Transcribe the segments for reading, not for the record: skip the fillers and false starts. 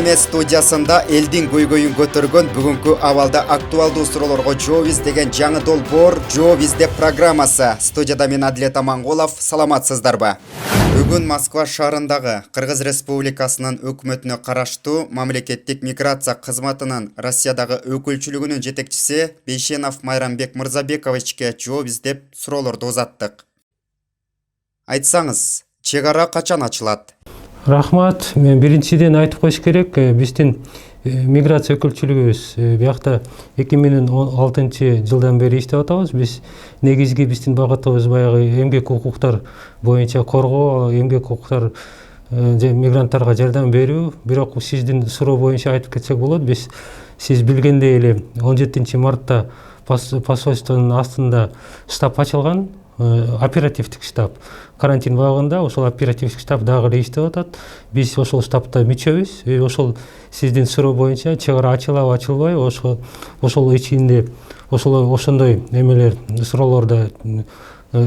Мехкеме студиясында элдин көйгөйүн көтөргөн бүгүнкү абалда актуалдуу суроолорго жооп издеген жаңы долбоор жооп издеп программасы. Студияда мен Адилет Амангулов. Саламатсыздарбы? Бүгүн Москва шаарындагы Кыргыз Республикасынын өкмөтүнө караштуу мамлекеттик миграция кызматынын Россиядагы өкүлчүлүгүнүн жетекчиси Бейшенов Майрамбек Мырзабековичке жооп издеп суроолорду узаттык. Айтсаңыз, чек ара качан ачылат? Рахмат. Мен биринчиден айтып коюш керек, биздин миграция өкүлчүлүгүбүз биякта 2016 жылдан бери иштеп атабыз. Биз негизги биздин багытыбыз баягы эмгек укуктар боюнча коргоо, эмгек укуктар мигранттарга жардам берүү. Бирок сиздин суроо боюнча айтып кетсек болот. Сиз билгендей эле 17 мартта посольствонун астында штаб ачылган, оперативдик штаб. Карантин убагында ошол оперативдик штаб дагы эле иштеп атат. Биз ошол штабта мүчөбүз. Ошол сиздин суроо боюнча чек ара ачылабы, ачылбайбы, ошол ичинде ошондой эмелер суроолорду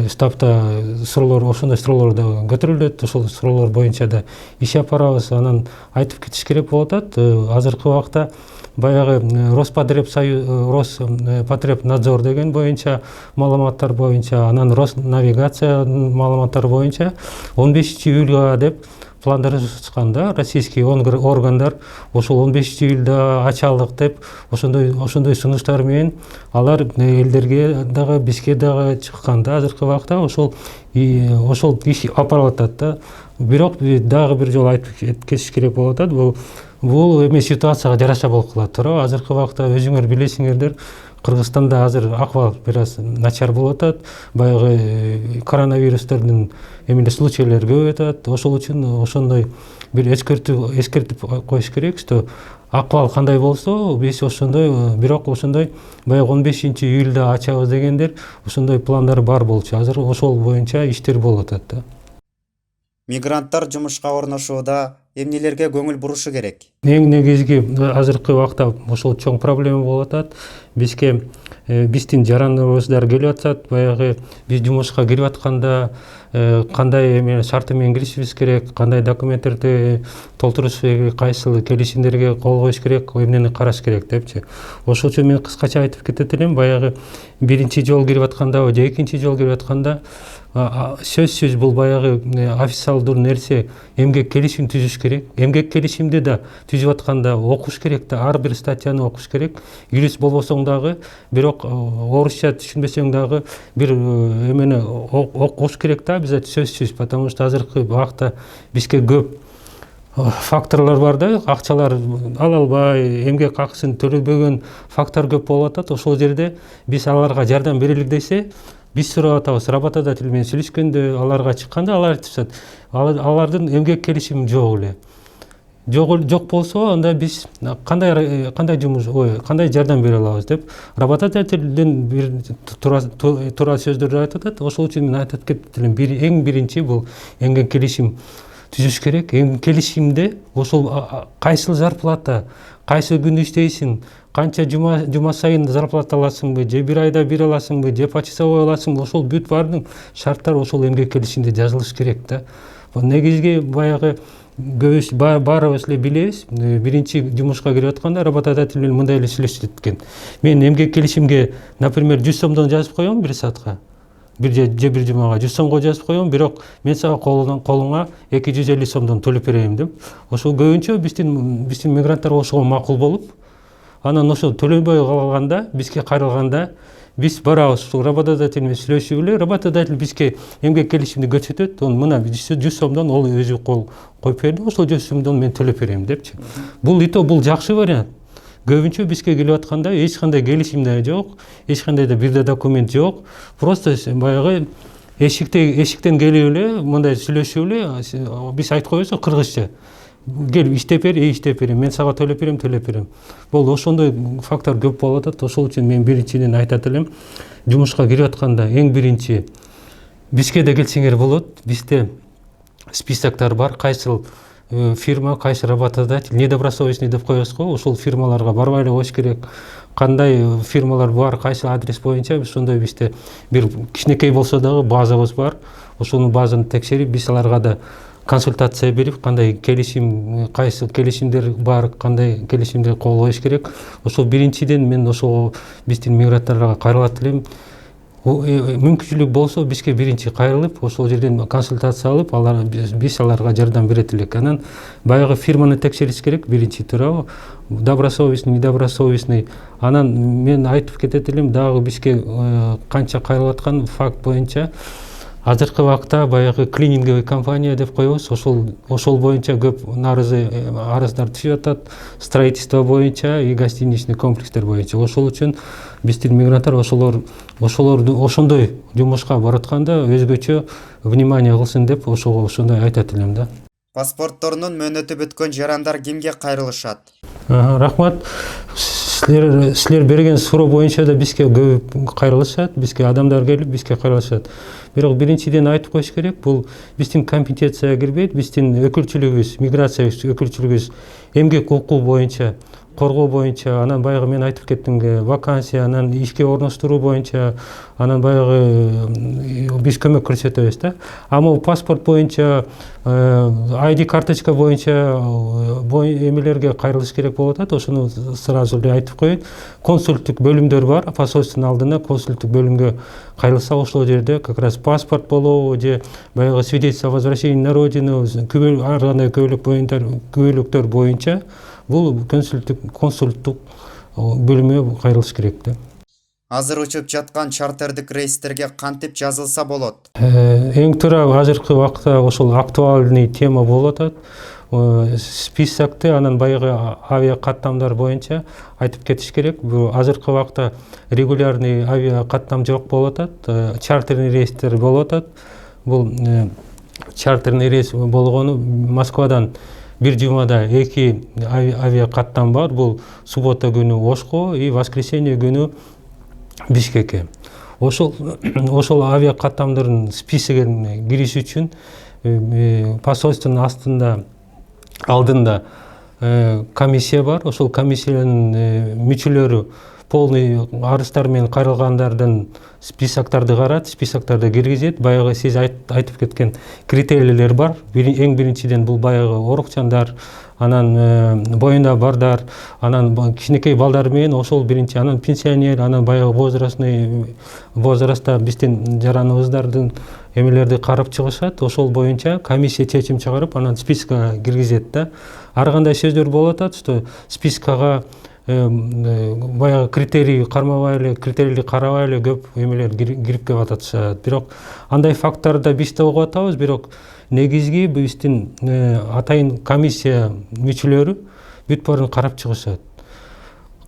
штабта ошондой суроолор да көтөрүлөт. Ошол суроолор боюнча да иш апарабыз. Анан айтып кетиш керек болуп атат. Азыркы убакта баягы Роспотребнадзор деген боюнча маалыматтар боюнча, анан Роснавигация маалыматтары боюнча 15-июлга деп пландар чыккан да, российский органдар ошол 15-июлда ачалык деп ошондой сунуштар менен алар элдерге дагы бизге дагы чыккан да. Азыркы убакта ошол иш апарылып атат да. Бирок дагы бир жолу айтып кетиш керек болуп атат. Бул эме ситуацияга жараша болуп калат, туурабы? Азыркы убакта өзүңөр билесиңердер, Кыргызстанда азыр акыбал бир аз начар болуп атат. Баягы коронавирустердин случайлары көбөйүп атат. Ошол үчүн ошондой бир эскертип коюш керек, что акыбал кандай болсо, биз бирок ошондой баягы 15-июлда ачабыз дегендер ошондой пландар бар болчу. Азыр ошол боюнча иштер болуп атат да. Мигранттар жумушка орношууда эмнелерге көңүл бурушу керек? Эң негизги азыркы убакта ошол чоң проблема болуп атат. Бизге биздин жараныбыздар келип атат. Баягы биз жумушка кирип атканда кандай шарты менен киришибиз керек, кандай документтерди толтуруш керек, кайсыл келишимдерге кол коюш керек, эмнени караш керек депчи. Ошол үчүн мен кыскача айтып кетет элем. Баягы биринчи жолу кирип атканда же экинчи жолу кирип атканда сөзсүз бул баягы официалдуу нерсе, эмгек келишим түзүш керек. Эмгек келишимди да түзүп атканда окуш керек да, ар бир статьяны окуш керек. Юрист болбосоң дагы, бирок орусча түшүнбөсөң дагы бир эмени окуш керек да, биз сөзсүз, потому что азыркы убакта бизге көп факторлор бар да, акчалар ала албай, эмгек акысын төлөбөгөн фактор көп болуп атат. Ошол жерде биз аларга жардам берелик десе, биз сурап атабыз. Работодатель менен сүйлөшкөндө, аларга чыкканда алар айтышат, алардын эмгек келишими жок эле. Жок болсо, анда биз кандай жардам бере алабыз деп работодательден бир туура сөздөрдү айтып атат. Ошол үчүн мен айтып кетет элем, эң биринчи бул эмгек келишим түзүш керек. Эмгек келишимде ошол кайсыл зарплата, кайсы күн иштейсиң, канча жума сайын зарплата аласыңбы, же бир айда бир аласыңбы, же почасовой аласыңбы, ошол бүт баардык шарттар ошол эмгек келишимде жазылыш керек да. Негизги баягы көбүс баарыбыз эле билебиз, биринчи жумушка кирип атканда работодатель менен мындай эле сүйлөшүп экен. Мен эмгек келишимге, например, 100 сомдон жазып коем бир саатка, бир жумага 100 сомго жазып коем, бирок мен сага колуңа 250 сомдон төлөп берейин деп. Ошол көбүнчө биздин мигранттар ошого макул болуп, анан ошо төлөбөй калганда, бизге кайрылганда биз барабыз, ушул работодатель менен сүйлөшүп эле, работодатель бизге эмгек келишимди көрсөтөт, мына 100 сомдон ол өзү кол коюп берди, ошол 100 сомдон мен төлөп берем депчи. Бул жакшы вариант. Көбүнчө бизге келип атканда эч кандай келишим да жок, эч кандай да бир документ жок. Просто баягы эшиктен келип эле, мындай сүйлөшүп эле, биз айтып коебуз кыргызча. Келип иштеп берем, мен сага төлөп берем. Бул ошондой фактор көп болуп атат. Ошол үчүн мен биринчиден айтат элем, жумушка кирип атканда эң биринчи бизге да келсеңер болот. Бизде списоктор бар, кайсыл фирма, кайсы работодатель, недобросовестный деп коебуз го, ошол фирмаларга барбай эле коюш керек. Кандай фирмалар бар, кайсы адрес боюнча ошондой бизде бир кичинекей болсо дагы базабыз бар. Ошонун базаны текшерип, биз аларга да консультация берип, кандай келишим, кайсы келишимдер бар, кандай келишимдер кол коюш керек. Ошол биринчиден мен ошол биздин мигранттарга кайрылат элем. Мүмкүнчүлүк болсо бизге биринчи кайрылып, ошол жерден консультация алып, биз аларга жардам берет элек. Анан баягы фирманы текшериш керек биринчи туурабы? Добросовестный, недобросовестный. Анан мен айтып кетет элем, дагы бизге канча кайрылып аткан факт боюнча азыркы убакта баягы клининговый компания деп коебуз, ошол боюнча көп арыздар түшүп атат, строительство боюнча и гостиничный комплекстер боюнча. Ошол үчүн биздин мигранттар ошондой жумушка баратканда өзгөчө внимание кылсын деп ошондой айтат элем да. Паспортторунун мөөнөтү бүткөн жарандар кимге кайрылышат? Рахмат. Силер берген суроо боюнча да бизге көп кайрылышат, бизге адамдар келип бизге кайрылышат. Бирок биринчиден айтып коюш керек, бул биздин компетенцияга кирбейт, биздин өкүлчүлүгүбүз, миграция өкүлчүлүгүбүз эмгек укугу боюнча, коргоо боюнча, анан баягы мен айтып кеттим, вакансия, анан ишке орноштуруу боюнча, анан баягы биз көмөк көрсөтөбүз да. Ама паспорт боюнча, ID карточка боюнча эмелерге кайрылыш керек болуп атат. Ошону сразу эле айтып коеюн. Консулдук бөлүмдөр бар, посольствонун алдына консулдук бөлүмгө кайрылса, ошол жерде как раз паспорт болобу же баягы свидетельство о возвращении на родину, ар кандай көбөлүктөр боюнча бул консулдук бөлүмгө кайрылыш керек да. Азыр учуп жаткан чартердик рейстерге кантип жазылса болот? Эң туура азыркы убакта ошол актуальный тема болуп атат. Списокты анан баягы авиа каттамдар боюнча айтып кетиш керек. Азыркы убакта регулярный авиа каттам жок болуп атат, чартерный рейстер болуп атат. Бул чартерный рейс болгону Москвадан бир жумада 2 авиа каттам бар. Бул суббота күнү Ошко и воскресенье күнү Бишкекке. Ошол авиа каттамдардын списогуна кириш үчүн посольствонун алдында комиссия бар. Ошол комиссиянын мүчөлөрү полный арыздар менен кайрылгандардын списоктарды карат, списоктарды киргизет. Баягы сиз айтып кеткен критерийлер бар. Эң биринчиден бул баягы орукчандар, анан боюнда бардар, анан кичинекей балдар менен ошол биринчи, анан пенсионер, анан баягы возрастта биздин жараныбыздардын эмелерди карап чыгышат. Ошол боюнча комиссия чечим чыгарып, анан спискага киргизет да. Ар кандай сөздөр болуп атат, что спискага баягы критерий кармабай эле, критерийди карабай эле көп эмелер кирип келип атышат. Бирок андай факттарды биз да угуп атабыз, бирок негизги биздин атайын комиссия мүчөлөрү бүт баарын карап чыгышат.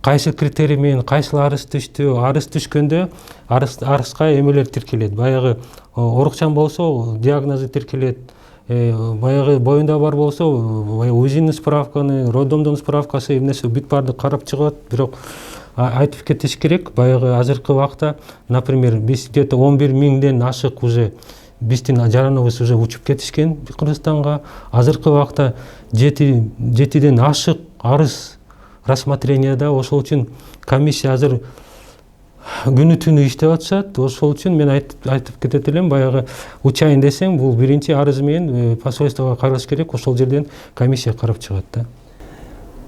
Кайсы критерий менен кайсыл арыз түштү, арыз түшкөндө арызга эмелер тиркелет. Баягы орукчан болсо диагнозу тиркелет. Баягы боюнда бар болсо УЗИнин справканы, роддомдун справкасы эмнеси бүт баарды карап чыгат. Бирок айтып кетиш керек, баягы азыркы убакта, например, биз где-то 11 миңден ашык уже биздин жараныбыз уже учуп кетишкен Кыргызстанга. Азыркы убакта 7ден ашык арыз рассмотренияда. Ошол үчүн комиссия азыр күнү түнү иштеп атышат. Ошол үчүн мен айтып кетет элем, баягы учайын десең, бул биринчи арыз менен посольствого кайрылыш керек. Ошол жерден комиссия карап чыгат да.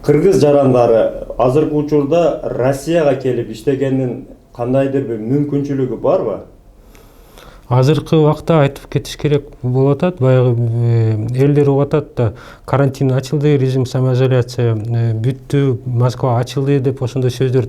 Кыргыз жарандары азыркы учурда Россияга келип иштегенин кандайдыр бир мүмкүнчүлүгү барбы? Азыркы убакта айтып кетиш керек болуп атат. Баягы элдер угуп атат да, карантин ачылды, режим самоизоляция бүттү, Москва ачылды деп ошондой сөздөр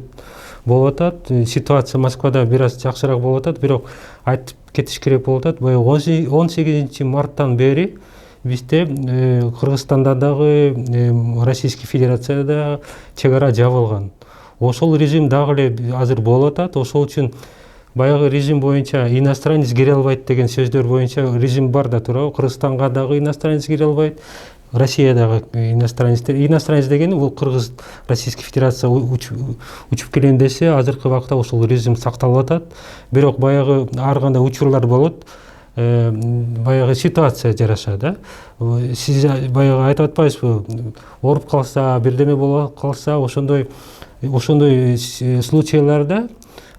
болуп атат. Ситуация Москвада бир аз жакшыраак болуп атат, бирок айтып кетиш керек болуп атат. Баягы 18 марттан бери бизде Кыргызстанда дагы, Российский Федерацияда чек ара жабылган. Ошол режим дагы эле азыр болуп атат. Ошол үчүн баягы режим боюнча иностранец кире албайт деген сөздөр боюнча режим бар да туурабы. Кыргызстанга дагы иностранец кире албайт, Россиядагы иностранец дегени бул Кыргыз, Российский Федерация учуп келем десе, азыркы убакта ошол режим сакталып атат. Бирок баягы ар кандай учурлар болот. Баягы ситуация жараша да. Сиз баягы айтып атпайсызбы, ооруп калса, бирдеме болуп калса, ошондой случайларда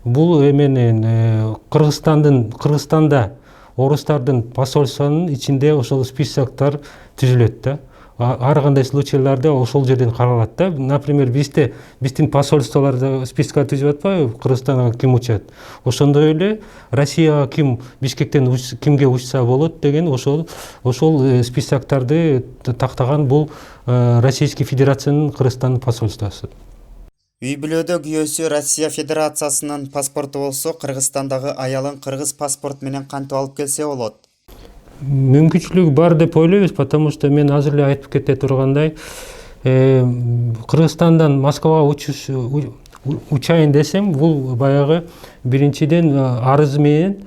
бул эменен Кыргызстанда орустардын посольствонун ичинде ошол списоктор түзүлөт да. Ар кандай случайларда ошол жерден каралат да. Например, биздин посольстволордо списка түзүп атпайбы, Кыргызстанга ким учат. Ошондой эле Россияга ким Бишкектен кимге учса болот деген ошол списоктарды тактаган бул Российский Федерациянын Кыргызстандын посольствосу. Үй бүлөдө күйөөсү Россия Федерациясынын паспорту болсо, Кыргызстандагы аялын кыргыз паспорт менен кантип алып келсе болот? Мүмкүнчүлүгү бар деп ойлойбуз, потому что мен азыр эле айтып кете тургандай, Кыргызстандан Москвага учайын десем, бул баягы биринчиден арыз менен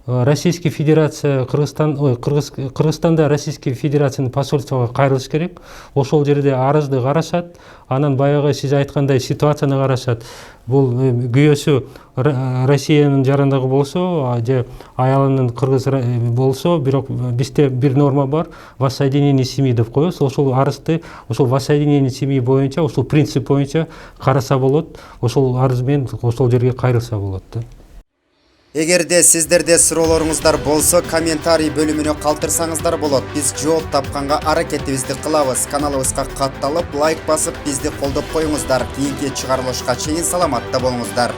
Российский Федерация Кыргызстанда Российский Федерациянын посольствого кайрылыш керек. Ошол жерде арызды карашат, анан баягы сиз айткандай ситуацияны карашат. Бул күйөөсү Россиянын жарандыгы болсо, же аялынын кыргыз болсо, бирок бизде бир норма бар, воссоединение семьи деп коебуз. Ошол арызды, ошол воссоединение семьи боюнча, ошол принцип боюнча караса болот. Ошол арыз менен ошол жерге кайрылса болот да. Эгерде сиздерде суроолоруңуздар болсо, комментарий бөлүмүнө калтырсаңыздар болот. Биз жооп тапканга аракетибизди кылабыз. Каналыбызга катталып, лайк басып, бизди колдоп коюңуздар. Кийинки чыгарылышка чейин саламатта болуңуздар.